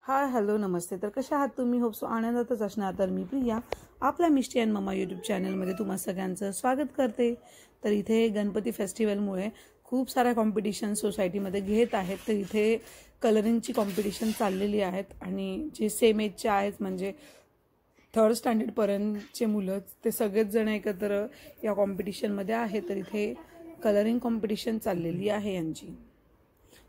Hi hello नमस्ते. तर कशा आहात तुम्ही? होप सो आनंदातच असणार. तर मी प्रिया आपल्या मिष्टी अँड मम्मा यूट्यूब चॅनलमध्ये तुम्हा सगळ्यांचं स्वागत करते. तर इथे गणपती फेस्टिवलमुळे खूप साऱ्या कॉम्पिटिशन सोसायटीमध्ये घेत आहेत. तर इथे कलरिंगची कॉम्पिटिशन चाललेली आहेत आणि जे सेम एजचे आहेत म्हणजे 3rd स्टँडर्डपर्यंतचे मुलं ते सगळेच जण एकत्र या कॉम्पिटिशनमध्ये आहेत. तर इथे कलरिंग कॉम्पिटिशन चाललेली आहे यांची.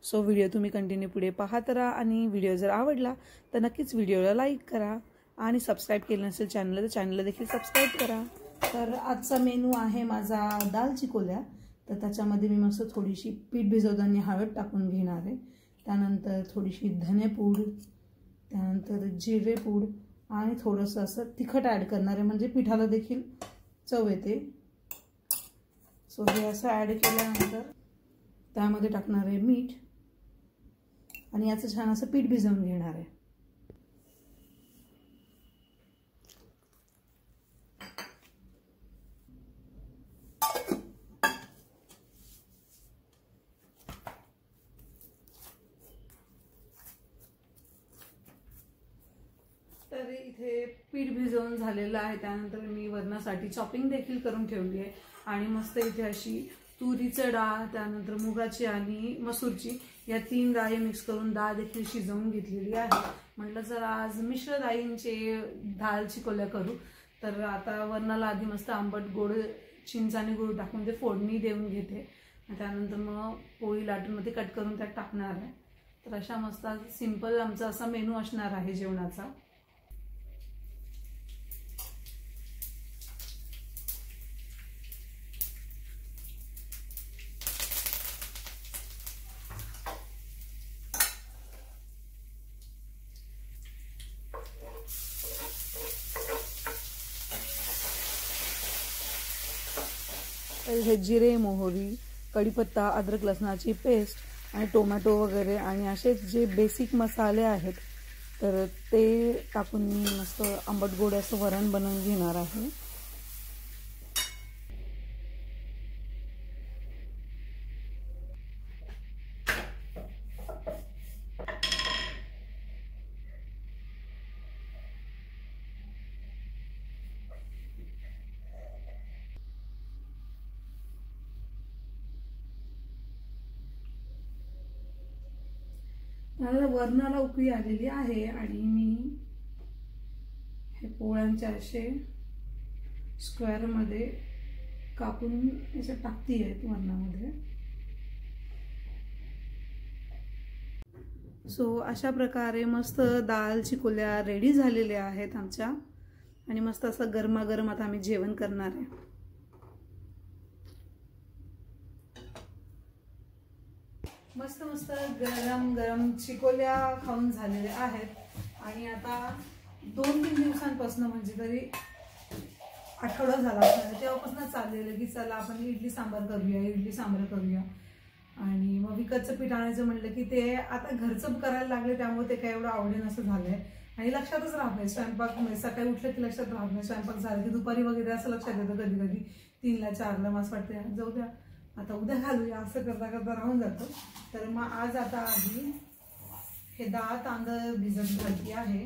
सो व्हिडिओ तुम्ही कंटिन्यू पुढे पाहत राहा आणि व्हिडिओ जर आवडला तर नक्कीच व्हिडिओला लाईक करा आणि सबस्क्राईब केलं नसेल चॅनलला तर चॅनलला देखील सबस्क्राईब करा. तर आजचा मेनू आहे माझा दाल चिकोल्या. तर त्याच्यामध्ये मी मस्त थोडीशी पीठ भिजवताना हळद टाकून घेणार आहे. त्यानंतर थोडीशी धनेपूड, त्यानंतर जिरेपूड आणि थोडंसं असं तिखट ॲड करणार आहे म्हणजे पिठाला देखील चव येते. सो हे असं ॲड केल्यानंतर त्यामध्ये टाकणार आहे मीठ आणि याचं छान असं पीठ भिजवून घेणार आहे. तर इथे पीठ भिजवून झालेलं आहे. त्यानंतर मी वरणासाठी चॉपिंग देखील करून ठेवली आहे आणि मस्त इथे अशी तुरीचं डाळ, त्यानंतर मुगाची आणि मसूरची या 3 डाळी मिक्स करून डाळ देखील शिजवून घेतलेली आहे. म्हटलं जर आज मिश्र डाळींचे डाळ चिकोल्या करू. तर आता वरणाला आधी मस्त आंबट गोड चिंच आणि गूळ टाकून ते फोडणी देऊन घेते. त्यानंतर मग पोळी लाटूनमध्ये कट करून त्यात टाकणार आहे. तर अशा मस्त सिंपल आमचा असा मेनू असणार आहे जेवणाचा. हे जिरे, मोहरी, कढीपत्ता, अद्रक लसणाची पेस्ट आणि टोमॅटो वगैरे आणि असेच जे बेसिक मसाले आहेत तर ते टाकून मी मस्त आंबट गोड असं वरण बनवून घेणार आहे. मला वरणाला उकळी आलेली आहे आणि मी हे पोळ्यांचे असे स्क्वेअरमध्ये कापून याच्यात टाकती आहे वरणामध्ये. सो अशा प्रकारे मस्त दाल चिकोल्या रेडी झालेल्या आहेत आमच्या आणि मस्त असं गरमागरम आता आम्ही जेवण करणार आहे. मस्त मस्त गरम गरम चिकोल्या खाऊन झालेल्या आहेत आणि आता 2-3 दिवसांपासून म्हणजे तरी आठवडा झाला तेव्हापासून चाललेलं की चला आपण इडली सांबार करूया आणि मग विकतचं पीठ आणायचं म्हटलं की ते आता घरचं करायला लागले त्यामुळे ते काय एवढं आवडेन असं झालंय आणि लक्षातच राहत नाही. स्वयंपाक सकाळी उठलं की लक्षात राहत नाही. स्वयंपाक झाला की दुपारी वगैरे असं लक्षात येतं कधी कधी 3ला 4ला मस्त वाटते जाऊ द्या आता उद्या घालूया असं करता करता राहून जातो. तर मग आज आता आधी हे डाळ तांदूळ भिजत घालती आहे.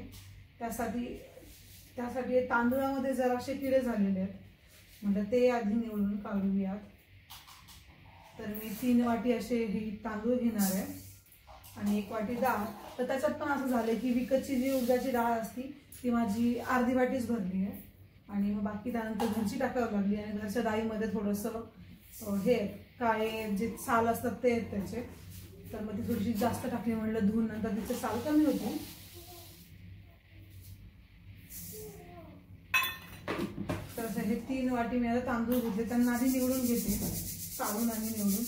त्यासाठी तांदूळामध्ये जराशे किडे झालेले आहेत म्हणजे ते आधी निवडून काढूयात. तर मी 3 वाटी असे ही तांदूळ घेणार आहे आणि 1 वाटी डाळ. तर त्याच्यात पण असं झालं की विकतची जी उडदाची डाळ असती ती माझी अर्धी वाटीच भरली आहे आणि मग बाकी त्यानंतर घरची टाकावी लागली आणि घरच्या डाळीमध्ये थोडंसं हे काळे जे साल असतात ते आहेत त्याचे. तर मग ती थोडीशी जास्त टाकली म्हटलं धुवून नंतर तिचे साल कमी होते. तर हे 3 वाटी मी आता तांदूळ घेतले त्यांना आधी निवडून घेते काढून आणि निवडून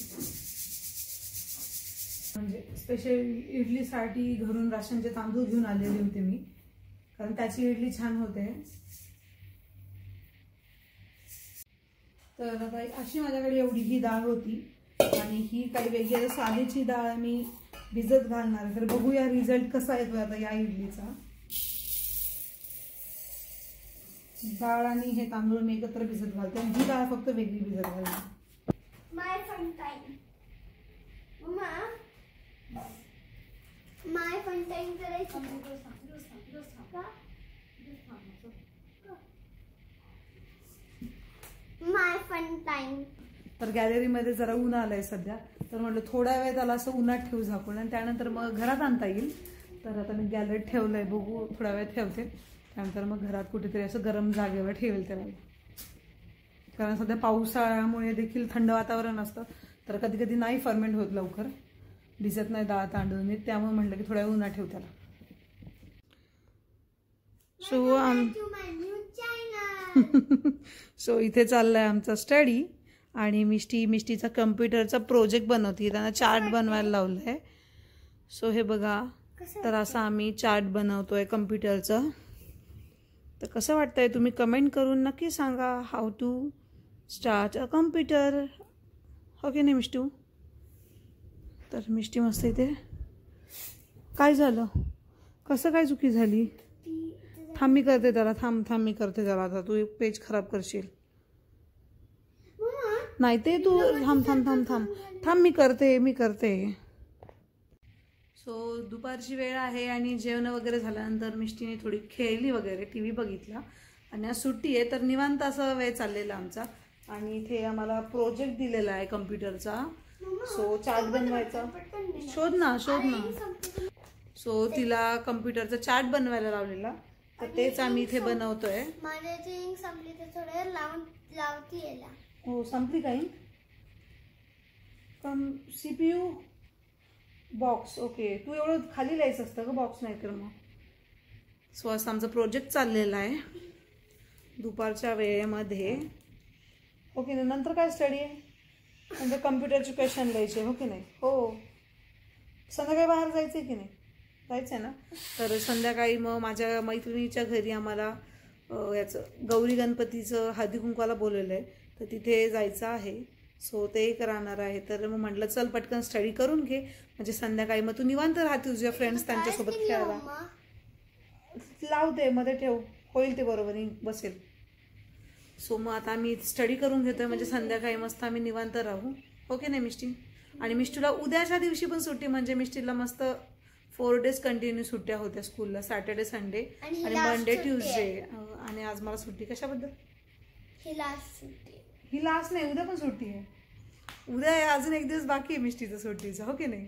म्हणजे स्पेशल इडलीसाठी घरून राशनचे तांदूळ घेऊन आलेले होते मी कारण त्याची इडली छान होते. तर आता अशी माझ्याकडे एवढी ही डाळ होती आणि ही काही वेगळी सालीची डाळ मी भिजत घालणार आहे. तर बघूया रिझल्ट कसा येतो आता या इडलीचा. डाळ आणि हे तांदूळ मी एकत्र भिजत घालते आणि ही डाळ फक्त वेगळी भिजत घालते. My माय फन टाइम करायचं का? माय फन टाइम. तर गॅलरीमध्ये जरा ऊन आलंय सध्या, तर म्हटलं थोडा वेळ त्याला असं उन्हात ठेवू झाकून आणि त्यानंतर मग घरात आणता येईल. तर आता मी गॅलरीत ठेवलंय, बघू थोडा वेळ ठेवते, त्यानंतर मग घरात कुठेतरी असं गरम जागेवर ठेवेल त्याला. कारण सध्या पावसाळ्यामुळे देखील थंड वातावरण असतं, तर कधी कधी नाही फर्मेंट होत लवकर, दिसत नाही डाळ तांदूळ, त्यामुळे म्हटलं की थोड्या वेळ उन्हात ठेव त्याला. सो इथे चाललाय आमचा स्टडी आणि मिष्टीचा कम्प्युटरचा प्रोजेक्ट बनवते, त्यांना चार्ट बनवायला लावलाय. सो हे बघा, तर असं आम्ही चार्ट बनवतोय कम्प्युटरचा. तर कसं वाटतंय तुम्ही कमेंट करून नक्की सांगा. How to start a computer, हो की नाही मिष्टू? तर मिष्टी मस्त इथे. काय झालं, कसं काय चुकी झाली? थांब मी करते त्याला, थांब मी करते त्याला. आता तू एक पेज खराब करशील. नाही ते तू थांब मी करते. सो दुपारची वेळ आहे आणि जेवण वगैरे झाल्यानंतर मिष्टीने थोडी खेळली वगैरे, TV बघितला आणि आज सुट्टी आहे, तर निवांत असा वेळ चाललेला आमचा. आणि इथे आम्हाला प्रोजेक्ट दिलेला आहे कम्प्युटरचा. सो चार्ट बनवायचा, शोध ना. सो तिला कम्प्युटरचा चार्ट बनवायला लावलेला, तर तेच आम्ही इथे बनवतोय. हो, संपली काही CPU बॉक्स. ओके, तू एवढं खाली लिहायचं असतं का बॉक्स, नाही तर मग. सो असं आमचा प्रोजेक्ट चाललेला आहे दुपारच्या वेळेमध्ये. ओके, नंतर काय स्टडी आहे? नंतर कम्प्युटरचे क्वेश्चन लिहायचे, हो की नाही? हो, संध्याकाळी बाहेर जायचं आहे की नाही? जायचं आहे ना. तर संध्याकाळी मग माझ्या मैत्रिणीच्या घरी आम्हाला याचं गौरी गणपतीचं हळदी कुंकवाला बोलवलं आहे, तर तिथे जायचं आहे. सो ते एक राहणार आहे. तर मग म्हटलं चल पटकन स्टडी करून घे, म्हणजे संध्याकाळी मग तू निवांत राहते तुझ्या फ्रेंड्स त्यांच्यासोबत खेळायला. लावते मध्ये ठेव, होईल ते बरोबर बसेल. सो मग आता आम्ही स्टडी करून घेतोय, म्हणजे संध्याकाळी मस्त आम्ही निवांत राहू, हो की नाही मिष्टी? आणि मिष्टीला उद्याच्या दिवशी पण सुट्टी, म्हणजे मिष्टीला मस्त 4 days कंटिन्यू सुट्ट्या होत्या स्कूलला, सॅटर्डे संडे आणि मंडे ट्यूजडे. आणि आज मला सुट्टी. कशाबद्दल? ही लास्ट नाही, उद्या पण सुट्टी आहे. उद्या अजून एक दिवस बाकी आहे मिष्टीचं सुट्टीचं, हो की नाही?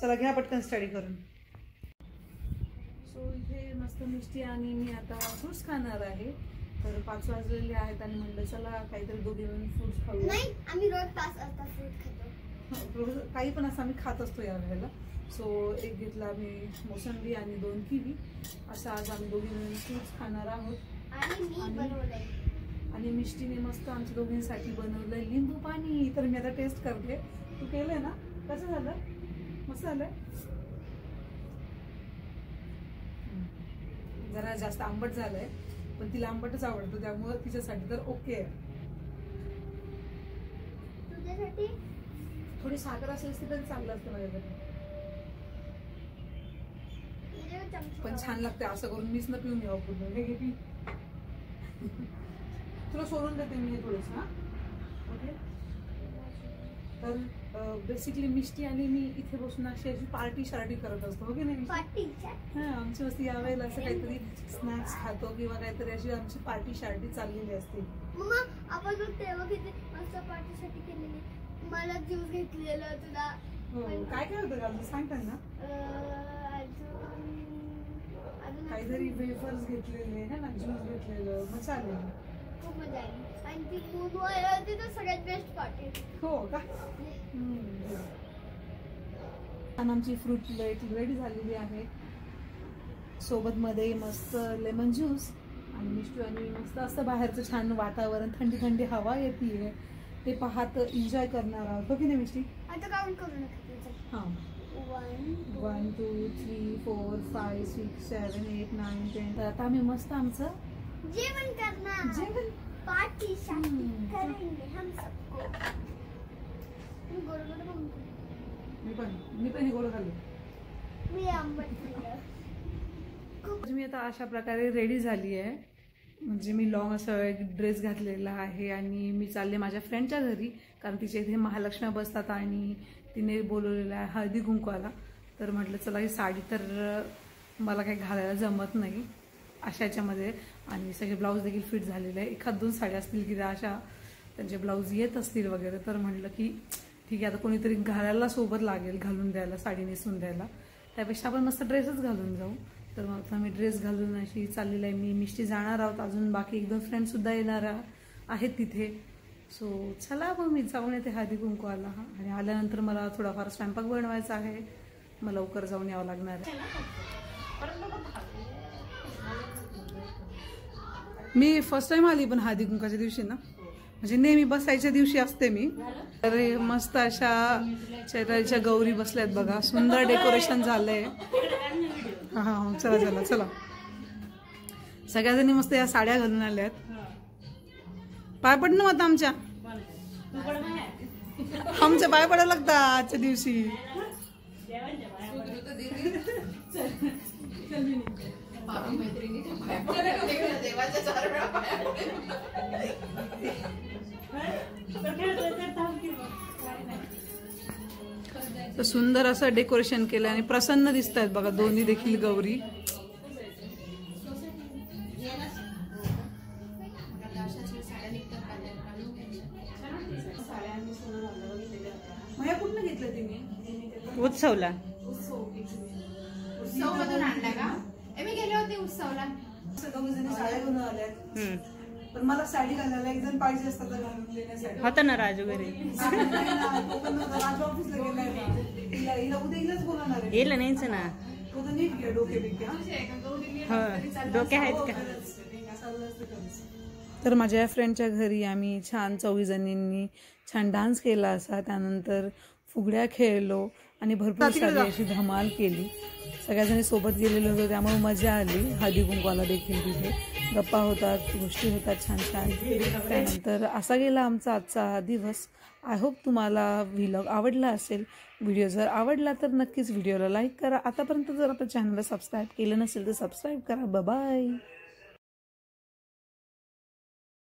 चला घ्या पटकन स्टडी करून. सो इथे मस्त मिष्टी आणि मी आता फ्रूट्स खाणार आहे. तर 5 वाजलेले आहेत आणि म्हणलं चला काहीतरी दोघी मिळून फ्रूट्स खाऊ. नाही, आम्ही रोज 5 वाजता फ्रूट खातो. रोज काही पण असं आम्ही खात असतो या वेळेला. सो एक घेतला मी मोसंबी आणि 2 किवी, असं आज आम्ही दोघी मिळून फ्रूट्स खाणार आहोत. आणि मिष्टीने मस्त आमच्या दोघींसाठी बनवलंय लिंबू पाणी. तर मी आता टेस्ट करते. तू केलंय ना? कसं झालं? मस्त झालंय. जरा जास्त आंबट झालंय, पण तिला आंबटच आवडतं, त्यामुळे तिच्यासाठी तर ओके आहे. तुझ्यासाठी थोडी साखर असेल तरी चांगलं असतं माझ्याकडे, पण छान लागते. असं करून मीच न पिऊन यावं पूर्ण. हे घे, तुला सोडून देते मी थोडंस. हा, ओके. तर बेसिकली मिष्टी आणि मी इथे बसून अशी पार्टी करत असतो, हो की नाही? हां, आमची मस्ती यावेळेला असं काहीतरी स्नॅक्स खातो किंवा काहीतरी अशी आमची पार्टी चाललेली असते. आपण तेव्हा किती मस्त पार्टी केलेली. मला ज्यूस घेतलेलं तुला. हो, काय होतं का सांग त्यांना. काहीतरी वेफर्स घेतलेले है ना, ज्यूस घेतलेलं, मजा आली. खूप मजा आली. आणि ती होती तर सगळ्यात बेस्ट पार्टी. हो का? आणि आमची फ्रूट प्लेट रेडी झालेली आहे. सोबत मध्ये मस्त लेमन ज्यूस आणि मिष्टू आणि मस्त असं बाहेरचं छान वातावरण, थंडी थंडी हवा येते, ते पाहत एन्जॉय करणार आहोत, हो की नाही मिष्टी? आता काउंट करू नका. हां, 1 2 3 4 5 6 7 8 9 10. तर आता आम्ही मस्त आमचं जेवण करणार. जेवण पार्टी करेंगे हम सबको. मी पण हे गोड खाल्लं. मी आंबट खाल्लं. मी आता अशा प्रकारे रेडी झाली आहे. म्हणजे मी लॉंग असं एक ड्रेस घातलेला आहे आणि मी चालले माझ्या फ्रेंडच्या घरी, कारण तिच्या इथे महालक्ष्मी बसतात आणि तिने बोलवलेलं आहे हळदी कुंकवाला. तर म्हटलं चला ही साडी तर मला काही घालायला जमत नाही अशा याच्यामध्ये, आणि सगळे ब्लाऊज देखील फिट झालेले आहे. एखाद 2 साड्या असतील की त्या अशा त्यांचे ब्लाऊज येत असतील वगैरे, तर म्हटलं की ठीक आहे आता कोणीतरी घालायला सोबत लागेल, घालून द्यायला, साडी नेसून द्यायला, त्यापेक्षा आपण मस्त ड्रेसच घालून जाऊ. तर मग आता मी ड्रेस घालून अशी चाललेलं आहे. मी मिष्टी जाणार आहोत, अजून बाकी 1-2 फ्रेंडसुद्धा येणार आहेत तिथे. सो चला मग मी जाऊन येते हळदी कुंकवाला. आणि आल्यानंतर मला थोडाफार स्वयंपाक बनवायचा आहे, मला लवकर जाऊन यावं लागणार आहे. मी फर्स्ट टाइम आली पण हळदी कुंकाच्या दिवशी ना, म्हणजे नेहमी बसायच्या दिवशी असते मी. तर मस्त अशा चैत्राच्या गौरी बसल्यात बघा, सुंदर डेकोरेशन झालंय. हा चला चला चला, सगळ्याजणी मस्त या साड्या घालून आल्यात. पाय पडणं होतं आमच्या पाय पडावं लागतं आजच्या दिवशी. तर सुंदर असं डेकोरेशन केलं आणि प्रसन्न दिसत आहेत बघा दोन्ही देखील गौरी. कुठनं घेतलं तुम्ही? उत्सवला. उत्सवमधून आणला का? मी गेले होते उत्सवला. साड्या घेऊन आल्यात, पण मला साडी घालायला एक जण पाहिजे असतात घालून देण्यासाठी. होता ना राजू घरी. राजू ऑफिसला गेलाय, हिला उद्या हिलाच बोलणार आहे. येईल नाहीच ना. उद्या नीट घ्या डोके बिके. डोके आहेत का? तर माझ्या फ्रेंडच्या घरी आम्ही छान 4 जणींनी छान डान्स केला असा, त्यानंतर फुगड्या खेळलो आणि भरपूर सारी अशी धमाल केली. सगळ्याजणी सोबत गेलेलो होतो त्यामुळे मजा आली. हळदी कुंकवाला देखील तिथे गप्पा होतात, गोष्टी होतात छान छान. त्यानंतर असा गेला आमचा आजचा दिवस. आय होप तुम्हाला व्लॉग आवडला असेल. व्हिडिओ जर आवडला तर नक्कीच व्हिडिओला लाईक करा. आतापर्यंत जर आपल्या चॅनलला सबस्क्राईब केलं नसेल तर सबस्क्राईब करा. बाय.